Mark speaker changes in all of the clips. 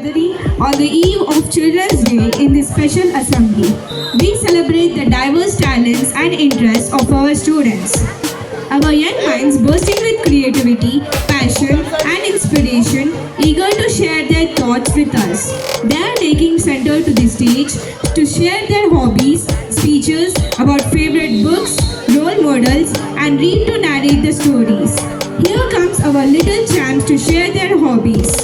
Speaker 1: gathering on the eve of Children's Day in this special assembly. We celebrate the diverse talents and interests of our students. Our young minds bursting with creativity, passion, and inspiration, eager to share their thoughts with us. They are taking center to the stage to share their hobbies, speeches about favorite books, role models, and read to narrate the stories. Here comes our little champs to share their hobbies.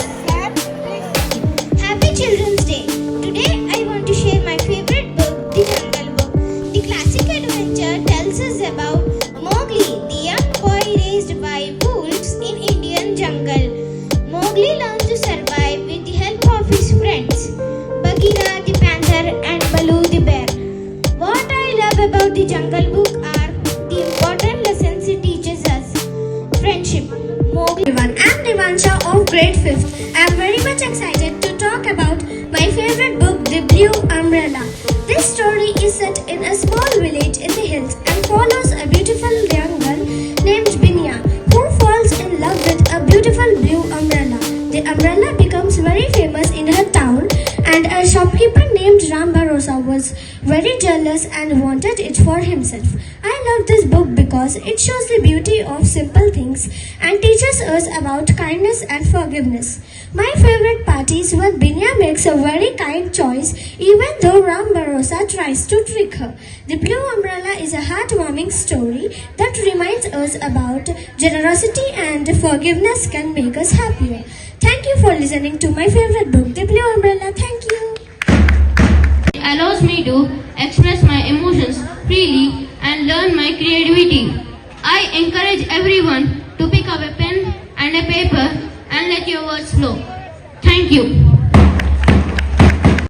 Speaker 2: Happy Children's Day! Today I want to share my favorite book, The Jungle Book. The classic adventure tells us about Mowgli, the young boy raised by wolves in Indian jungle. Mowgli learns to survive with the help of his friends, Bagheera the panther and Baloo the bear. What I love about the Jungle Book are the important lessons it teaches us. Friendship. Mowgli. Everyone, I'm Divansha of grade 5th. I'm very much excited to talk about my favorite book, The Blue Umbrella. This story is set in a small village in the hills and follows a beautiful young girl named Binya who falls in love with a beautiful blue umbrella. The umbrella becomes very famous in her town, and a shopkeeper named Ram Bharosa was very jealous and wanted it for himself. I love this book because it shows the beauty of simple things and teaches us about kindness and forgiveness. My favorite part is when Binya makes a very kind choice even though Ram Bharosa tries to trick her. The Blue Umbrella is a heartwarming story that reminds us about generosity and forgiveness can make us happier. Thank you for listening to my favorite book, The Blue Umbrella. Thank you.
Speaker 3: It allows me to express my emotions freely and learn my creativity. I encourage everyone to pick up a pen and a paper and let your words flow. Thank you.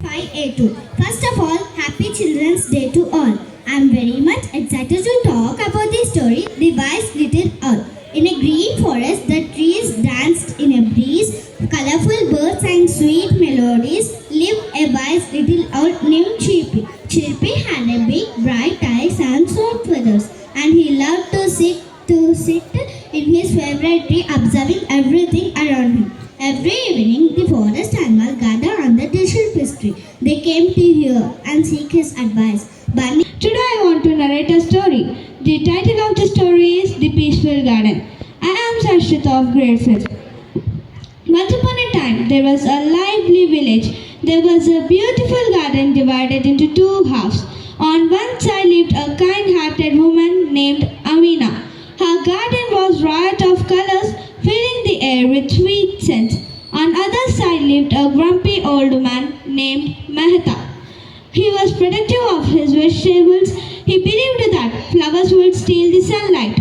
Speaker 2: 5A2. First of all, Happy Children's Day to all. I am very much excited to talk about the story The Wise Little Owl. In a green forest, the trees danced in a breeze. Colorful birds sang sweet melodies. Lived a wise little owl named Chirpy. Chirpy had a big, bright eyes and soft feathers, and he loved to sit in his favorite tree, observing everything around him. Every evening, the forest animals gathered under the Chirpy's tree. They came to hear and seek his advice.
Speaker 1: Today I want to narrate a story. The title of the story is The Peaceful Garden. I am Sarshita of grade 5th. Once upon a time, there was a lively village. There was a beautiful garden divided into two halves. On one side lived a kind-hearted woman named Amina. Her garden was riot of colors, filling the air with sweet scents. On other side lived a grumpy old man named Mehta. He was protective of his vegetables. He believed that flowers would steal the sunlight.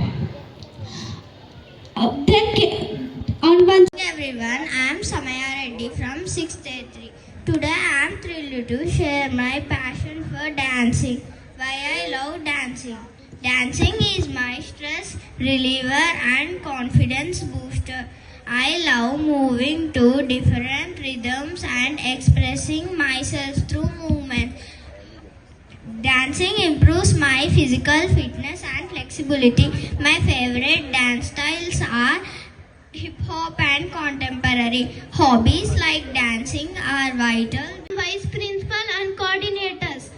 Speaker 2: Everyone, I am Samaya Reddy from 6th A3. Today I am thrilled to share my passion for dancing. Why I love dancing. Dancing is my stress reliever and confidence booster. I love moving to different rhythms and expressing myself through movement. Dancing improves my physical fitness and flexibility. My favorite dance styles are hip hop and contemporary. Hobbies like dancing are vital. Vice principal and coordinators.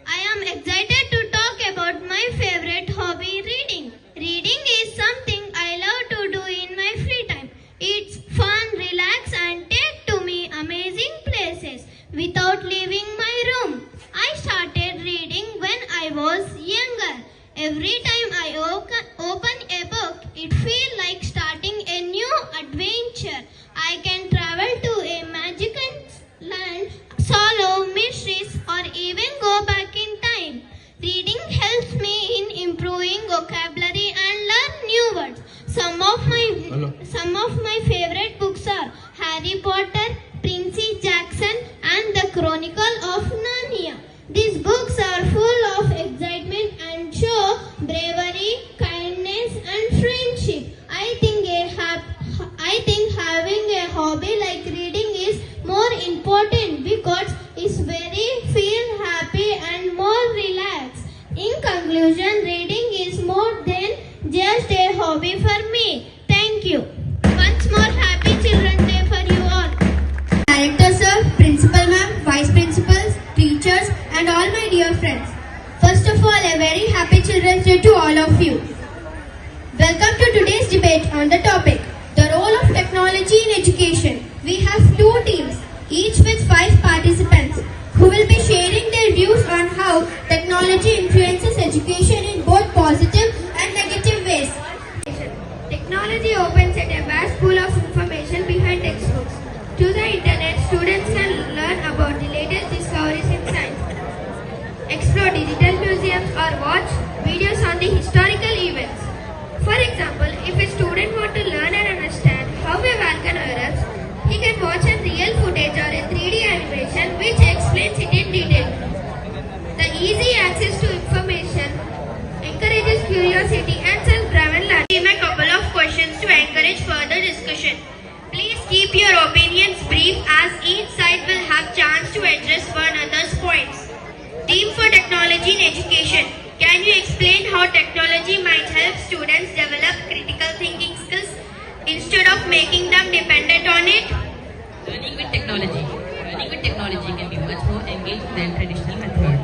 Speaker 2: I am excited to talk about my favorite hobby, reading. Reading is something I love to do in my free time. It's fun, relax and take to me amazing places without leaving my room. I started reading when I was younger. Every time I open a book, it feels like starting a new adventure. I can travel to a magical land, solve mysteries, or even go back in time.
Speaker 3: internet, students can learn about the latest discoveries in science, explore digital museums, or watch videos on the historical events. For example, if a student wants to learn and understand how a volcano erupts, he can watch a real footage or a 3D animation which explains it in detail. The easy access to information encourages curiosity and self-driven learning. I have a couple of questions to encourage further discussion. Please keep your opinions brief as each side will have chance to address one another's points. Team for Technology in Education. Can you explain how technology might help students develop critical thinking skills instead of making them dependent on it?
Speaker 4: Learning with technology. Learning with technology can be much more engaging than traditional methods.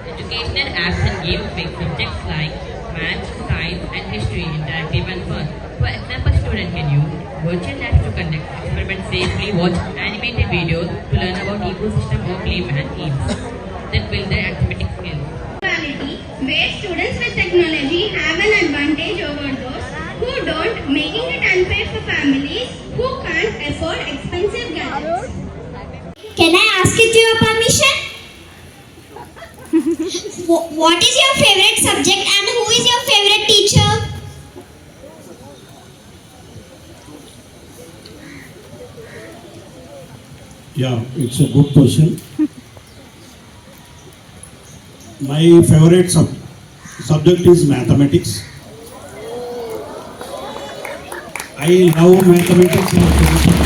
Speaker 4: Educational apps and games make subjects like math, science, and history interactive and fun. For example, students can use virtual labs to conduct experiments safely, watch animated videos to learn about ecosystem or play math games that build their arithmetic skills.
Speaker 3: Where students with technology have an advantage over those who don't, making it unfair for families who can't afford expensive gadgets.
Speaker 2: Can I ask it your permission? What is your favorite subject and who is your favorite teacher?
Speaker 5: Yeah, it's a good question. My favorite subject is mathematics. I love mathematics and physics.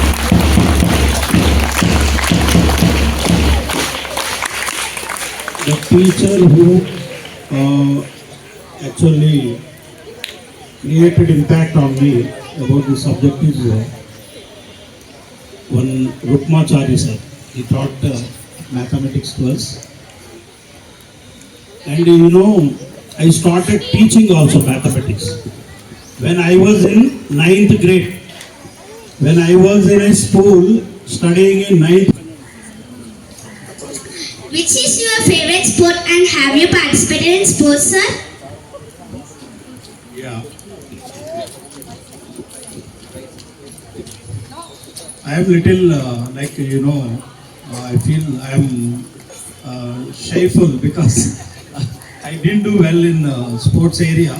Speaker 5: The teacher who actually created impact on me about the subject is one Rukmachari sir. He taught mathematics to us. And you know, I started teaching also mathematics. When I was in 9th grade, when I was in a school studying in 9th.
Speaker 2: Which is your favorite sport and have you participated in sports, sir?
Speaker 5: Yeah. I am little I feel I am shyful because I didn't do well in sports area,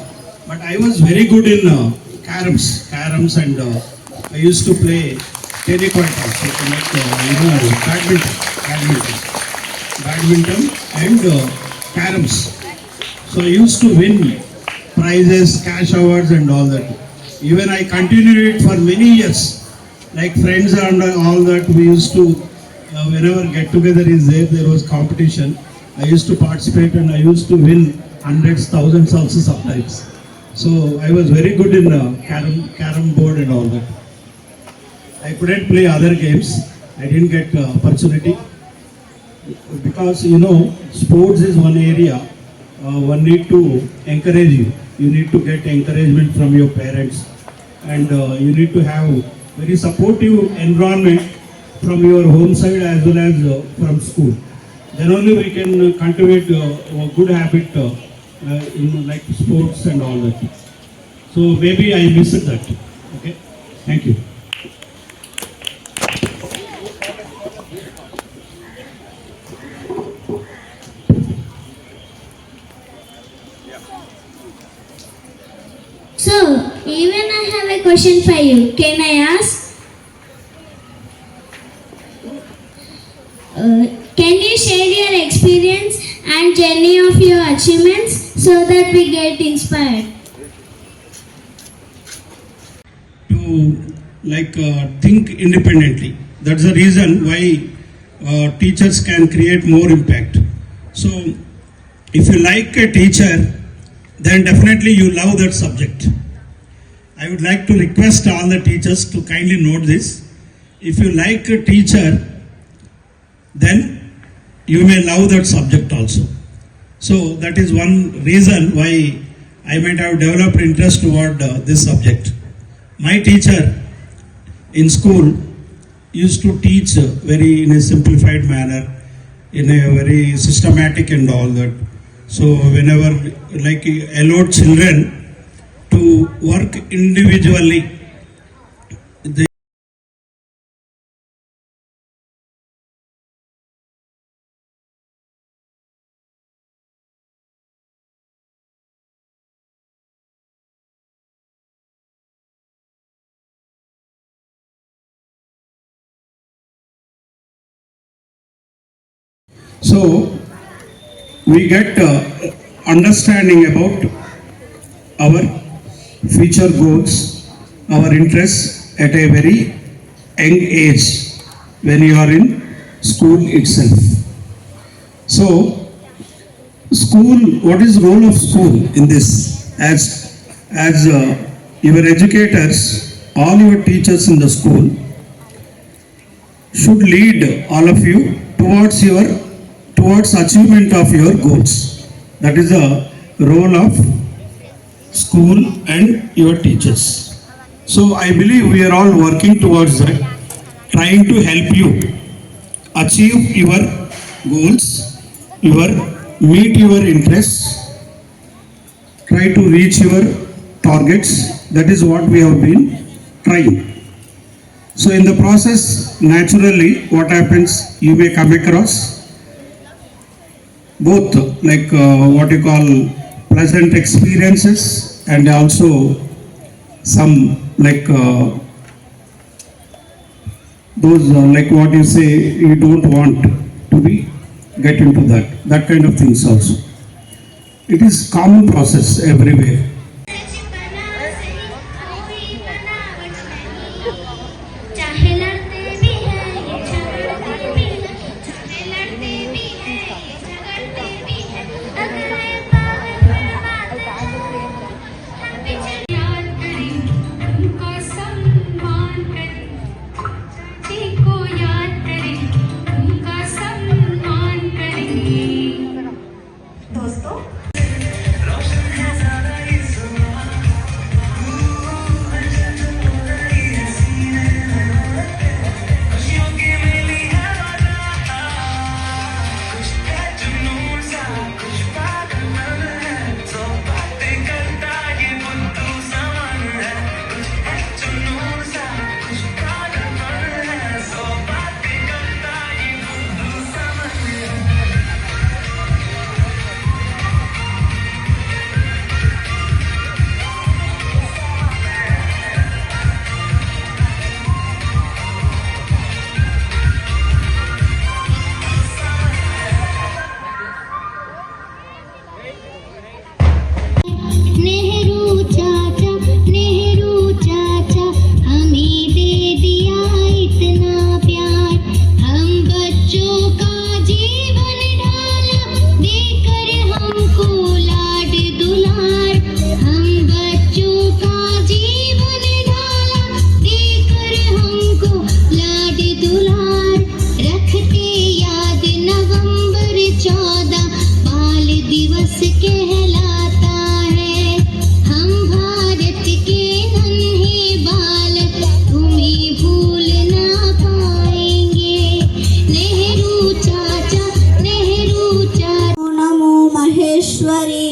Speaker 5: but I was very good in caroms and I used to play tennis-court also, like badminton and caroms. So I used to win prizes, cash awards and all that. Even I continued it for many years. Like friends and all that, we used to, whenever get together is there was competition. I used to participate and I used to win hundreds, thousands also sometimes. So I was very good in carom board and all that. I couldn't play other games. I didn't get opportunity because sports is one area one need to encourage you. You need to get encouragement from your parents and you need to have very supportive environment from your home side as well as from school. Then only we can cultivate a good habit in like sports and all that. So maybe I missed that. Okay, thank you.
Speaker 2: So, even I have a question for you. Can I ask? Can you share your experience and journey of your achievements so that we get inspired?
Speaker 5: To think independently. That's the reason why teachers can create more impact. So, if you like a teacher, then definitely you love that subject. I would like to request all the teachers to kindly note this. If you like a teacher, then you may love that subject also. So that is one reason why I might have developed interest toward this subject. My teacher in school used to teach very in a simplified manner, in a very systematic and all that. So whenever allowed children to work individually, So we get understanding about our future goals, our interests at a very young age when you are in school itself. So school, what is the role of school in this? As your educators, all your teachers in the school should lead all of you towards achievement of your goals. That is the role of school and your teachers. So I believe we are all working towards that, trying to help you achieve your goals, meet your interests, try to reach your targets. That is what we have been trying. So in the process, naturally, what happens, you may come across both like what you call pleasant experiences and also some like those like what you say you don't want to be get into that kind of things also. It is common process everywhere.
Speaker 2: चाहे लड़ते भी हैं ये झगड़ते भी हैं चाहे लड़ते भी हैं ये झगड़ते भी हैं अगर ये पागल बर्बाद हम पीछे याद करें उनका सम्मान करें चाची को याद करें उनका सम्मान करें दोस्तों नेहरू चाचा हमें दे दिया इतना प्यार हम बच्चों का जीवन ढाला देकर हमको लाड दुलार हम बच्चों का जीवन ढाला देकर हमको लाड दुलार रखते याद नवंबर 14 बाल दिवस कहलाता है हम भारत के नन्हे बालक तुम्हें भूल ना पाएंगे नेहरू चाचा
Speaker 1: नमो महेश्वरी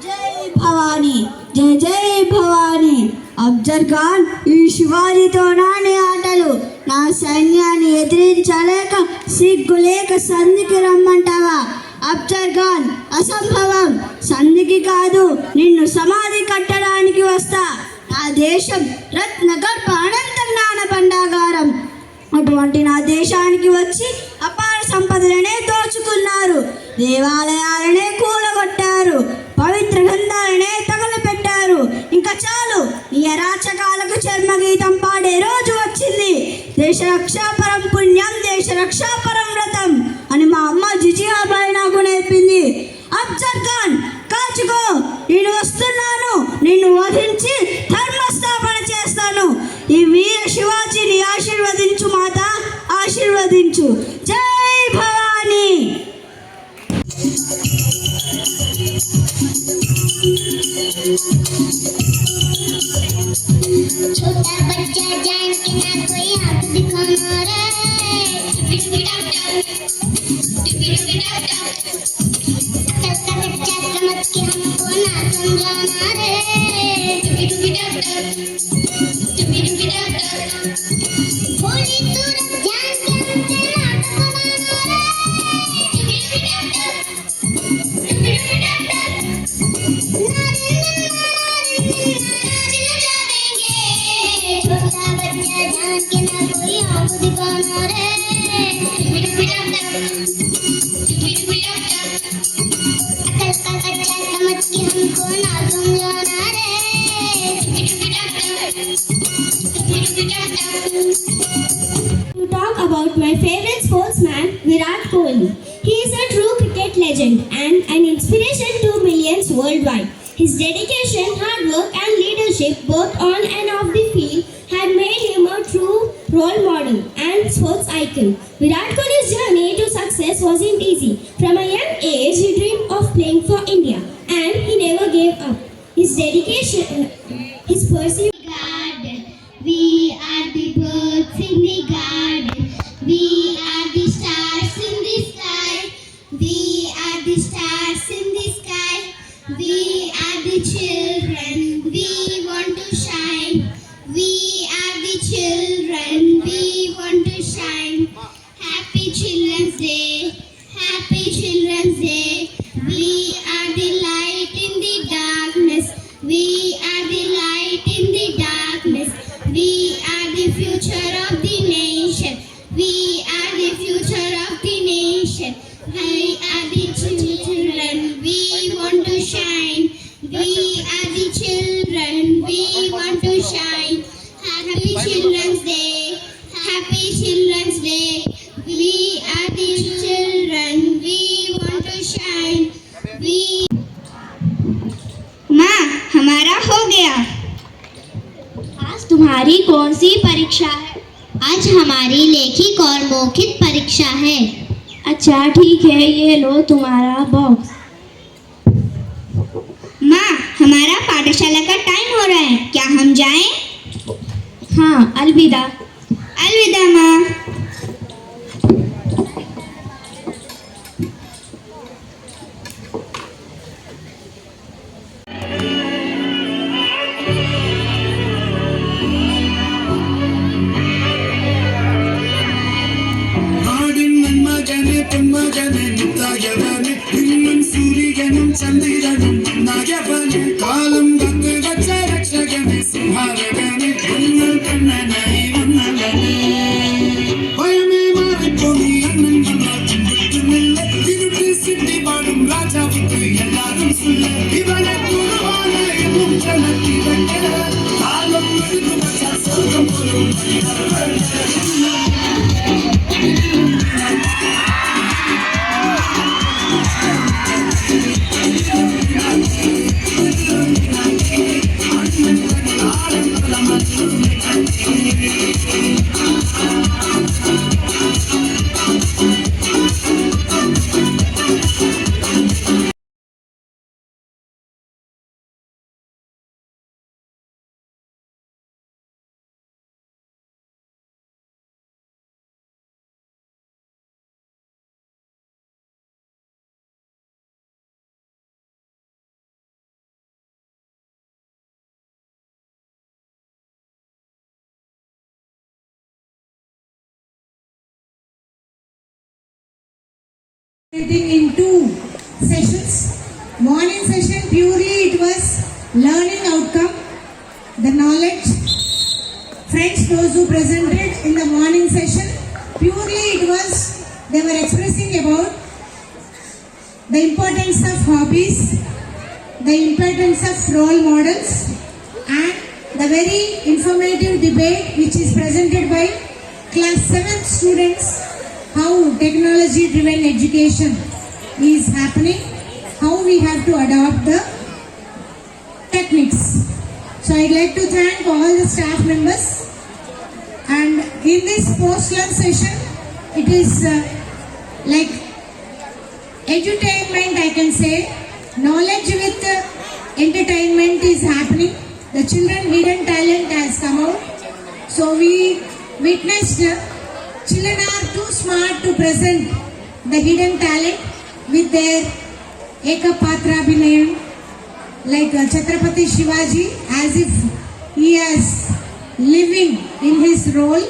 Speaker 1: जय भवानी जय जय भवानी అఫ్జల్ ఖాన్ ఈ శివాజీతో నాని ఆటలు నా సైన్యాన్ని ఎదిరించలేక సిగ్గులేక సంధికి రమ్మంటావా అఫ్జల్ ఖాన్ అసంభవం సంధికి కాదు నిన్ను సమాధి కట్టడానికి వస్తా నా దేశం రత్నగర్భ అనంత జ్ఞాన భండాగారం అటువంటి నా దేశానికి వచ్చి అపార సంపదలనే దోచుకున్నారు దేవాలయాలనే కూలగొట్టారు పవిత్ర గ్రంథాలనే తగలపెట్టారు ఇంకా చాలు ఈ అరాచకాలకు చర్మగీతం పాడే రోజు వచ్చింది దేశ రక్షాపరం పుణ్యం దేశ రక్షాపరం వ్రతం అని మా అమ్మ జిజియాబాయి నాకు నేర్పింది అఫ్జల్ ఖాన్ కాచుకో నేను వస్తున్నాను నిన్ను వధించి ధర్మస్థాపన చేస్తాను ఈ వీర శివాజీని ఆశీర్వదించు మాత ఆశీర్వదించు జై భవానీ
Speaker 2: छोटा बच्चा जान के ना कोई हाथ दिखाना रे चलता बच्चा समझ के हमको ना समझाना रे भोली सूरत जान के हमसे नाटक बनाना छोटा बच्चा जान के ना कोई आंख दिखाना रे about my favorite sportsman, Virat Kohli. He is a true cricket legend and an inspiration to millions worldwide. His dedication, hard work, and leadership, both on and off the field, had made him a true role model and sports icon. Virat Kohli's journey to success wasn't easy. From a young age, he dreamed of playing for India, and he never gave up. His dedication, his pursuit.
Speaker 6: Garden. We are the birds in the garden. We are the stars in the sky. We are the stars in the sky. We are the children. We want to shine. We are the children. We want to shine. Happy Children's Day. Happy Children's Day. We are the light in the darkness. We are the light in the darkness. We are the future of the nation. We are the future of the nation. We are the children. We want to shine. We are the children. We want to shine. Happy Children's Day. Happy Children's Day. We are the children. We want to shine. We
Speaker 2: माँ, हमारा हो गया। आज तुम्हारी कौन सी परीक्षा है?
Speaker 6: आज हमारी लेखिक और मौखिक परीक्षा है।
Speaker 2: अच्छा ठीक है, ये लो तुम्हारा बॉक्स। माँ, हमारा पाठशाला का टाइम हो रहा है, क्या हम जाएं? हाँ, अलविदा। अलविदा माँ।
Speaker 7: ചന്ദ്രനും നഗവന് കാലം കത്ത് വച്ച രക്ഷകന് സിംഹാരകന് നിങ്ങൾ കണ്ണനായി വന്നവന് ഭയമേ മാറിപ്പോയി അണ്ണൻ വന്നില്ല ഇരുട്ടി സിദ്ധി പാടും രാജാവുക്ക് എല്ലാരും സുല്ല ഇവനെ കുറുവാന എന്നും ജനത്തിരക്ക് കാലം എഴുതു വച്ച സ്വർഗം പോലും
Speaker 8: In two sessions. Morning session purely it was learning outcome, the knowledge. Friends, those who presented in the morning session, purely it was, they were expressing about the importance of hobbies, the importance of role models, and the very informative debate which is presented by class 7th students, how technology driven education is happening, how we have to adopt the techniques. So I'd like to thank all the staff members, and in this post-lunch session it is like edutainment, I can say. Knowledge with entertainment is happening. The children hidden talent has come out. So we witnessed children are too smart to present the hidden talent with their Ekapatra Abhinayam, like Chhatrapati Shivaji, as if he is living in his role,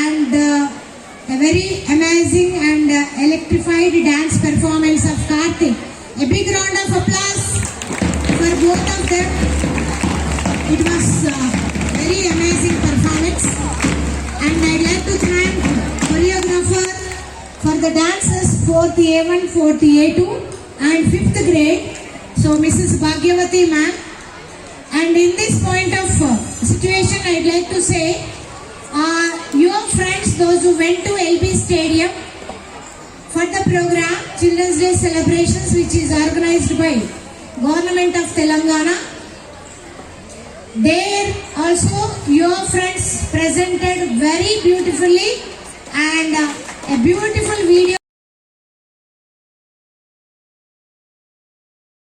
Speaker 8: and a very amazing and electrified dance performance of Karthik. A big round of applause for both of them. It was very amazing performance, and I'd like to thank choreographer for the dances 4th A1, 4th A2 and 5th grade, so Mrs. Bhagyavati ma'am. And in this point of situation, I'd like to say Your friends, those who went to LB Stadium for the program Children's Day celebrations, which is organized by Government of Telangana. There also your friends presented very beautifully, and a beautiful video